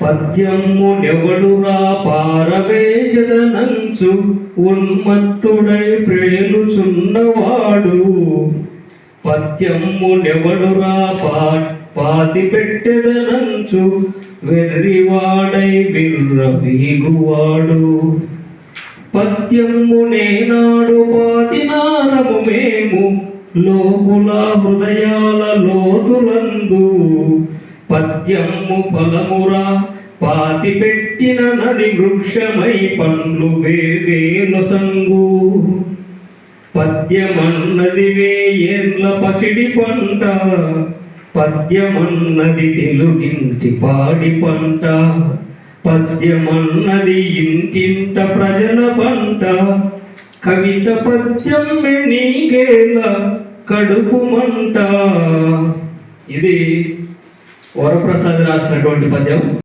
పద్యమునెవడురా పారవేశదనంచు ఉన్మత్తుడై ప్రేలుచున్నవాడు. పద్యమునెవడురా పాతి పెట్టెదనంచు వెర్రివాడై విర్రవీగువాడు. పద్యమునేనాడు పాతినారము మేము లోకుల హృదయాల లోతులందు. పద్యము ఫలమురా పాతి పెట్టిన నది వృక్షమై పండ్లు వేవేలొసంగు. పద్యమన్నది వేయేండ్ల పసిడి పంట, పద్యమన్నది తెలుగింటి పాడి పంట. పద్యమన్నది ఇంటింట ప్రజల పంట, కవిత పద్యం నీకేల కడుపు మంట. ఇది వరప్రసాద్ రాసినటువంటి పద్యం.